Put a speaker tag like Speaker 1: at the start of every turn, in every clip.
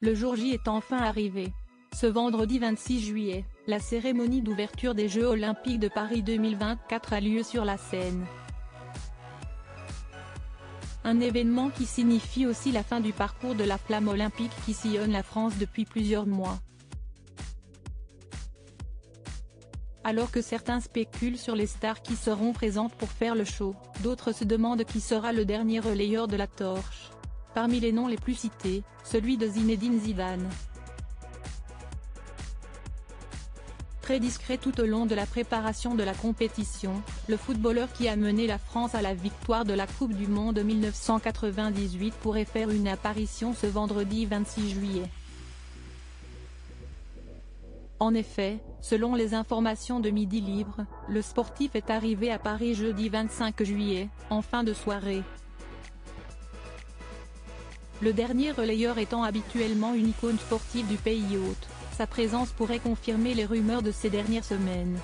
Speaker 1: Le jour J est enfin arrivé. Ce vendredi 26 juillet, la cérémonie d'ouverture des Jeux Olympiques de Paris 2024 a lieu sur la Seine. Un événement qui signifie aussi la fin du parcours de la flamme olympique qui sillonne la France depuis plusieurs mois. Alors que certains spéculent sur les stars qui seront présentes pour faire le show, d'autres se demandent qui sera le dernier relayeur de la torche. Parmi les noms les plus cités, celui de Zinedine Zidane. Très discret tout au long de la préparation de la compétition, le footballeur qui a mené la France à la victoire de la Coupe du Monde 1998 pourrait faire une apparition ce vendredi 26 juillet. En effet, selon les informations de Midi Libre, le sportif est arrivé à Paris jeudi 25 juillet, en fin de soirée. Le dernier relayeur étant habituellement une icône sportive du pays hôte, sa présence pourrait confirmer les rumeurs de ces dernières semaines.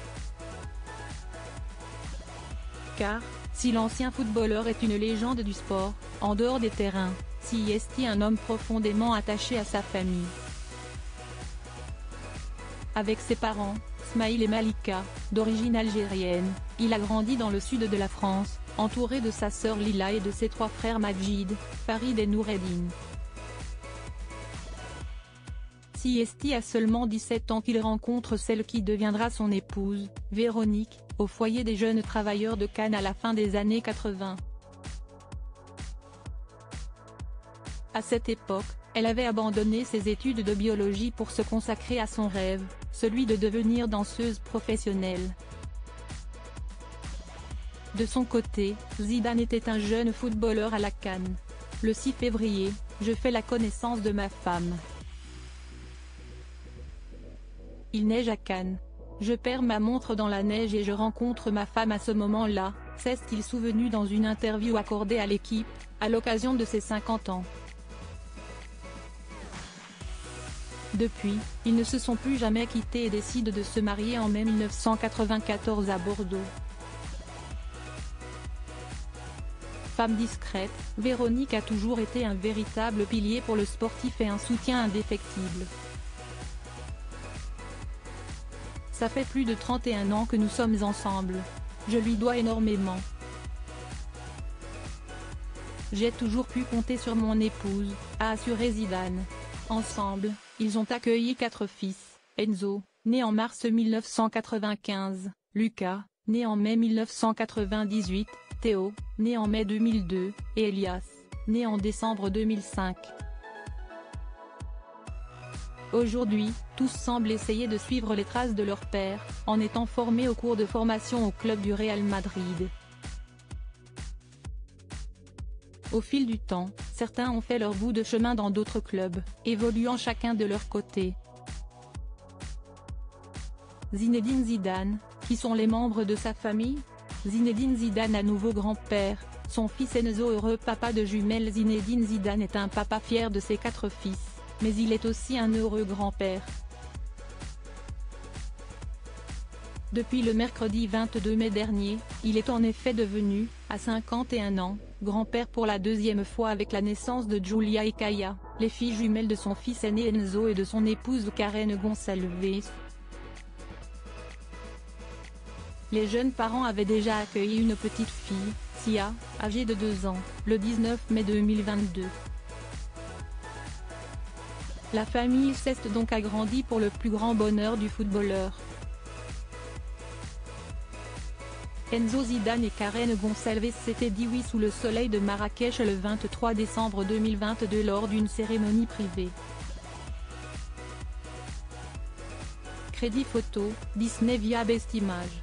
Speaker 1: Car, si l'ancien footballeur est une légende du sport, en dehors des terrains, si est un homme profondément attaché à sa famille. Avec ses parents, Smaïl et Malika, d'origine algérienne, il a grandi dans le sud de la France, entouré de sa sœur Lila et de ses trois frères Majid, Farid et Noureddine. Siesti a seulement 17 ans qu'il rencontre celle qui deviendra son épouse, Véronique, au foyer des jeunes travailleurs de Cannes à la fin des années 80. À cette époque, elle avait abandonné ses études de biologie pour se consacrer à son rêve, celui de devenir danseuse professionnelle. De son côté, Zidane était un jeune footballeur à la Cannes. Le 6 février, je fais la connaissance de ma femme. Il neige à Cannes. Je perds ma montre dans la neige et je rencontre ma femme à ce moment-là, s'est-il souvenu dans une interview accordée à l'équipe, à l'occasion de ses 50 ans. Depuis, ils ne se sont plus jamais quittés et décident de se marier en mai 1994 à Bordeaux. Femme discrète, Véronique a toujours été un véritable pilier pour le sportif et un soutien indéfectible. Ça fait plus de 31 ans que nous sommes ensemble. Je lui dois énormément. J'ai toujours pu compter sur mon épouse, a assuré Zidane. Ensemble, ils ont accueilli 4 fils, Enzo, né en mars 1995, Lucas, né en mai 1998, Théo, né en mai 2002, et Elias, né en décembre 2005. Aujourd'hui, tous semblent essayer de suivre les traces de leur père, en étant formés au cours de formation au club du Real Madrid. Au fil du temps, certains ont fait leur bout de chemin dans d'autres clubs, évoluant chacun de leur côté. Zinedine Zidane, qui sont les membres de sa famille? Zinedine Zidane à nouveau grand-père, son fils Enzo heureux papa de jumelles. Zinedine Zidane est un papa fier de ses 4 fils, mais il est aussi un heureux grand-père. Depuis le mercredi 22 mai dernier, il est en effet devenu, à 51 ans, grand-père pour la 2e fois avec la naissance de Julia et Kaya, les filles jumelles de son fils aîné Enzo et de son épouse Karen Gonçalves. Les jeunes parents avaient déjà accueilli une petite fille, Sia, âgée de 2 ans, le 19 mai 2022. La famille s'est donc agrandie pour le plus grand bonheur du footballeur. Enzo Zidane et Karen Gonçalves s'étaient dit oui sous le soleil de Marrakech le 23 décembre 2022 lors d'une cérémonie privée. Crédit photo, Disney via Best Images.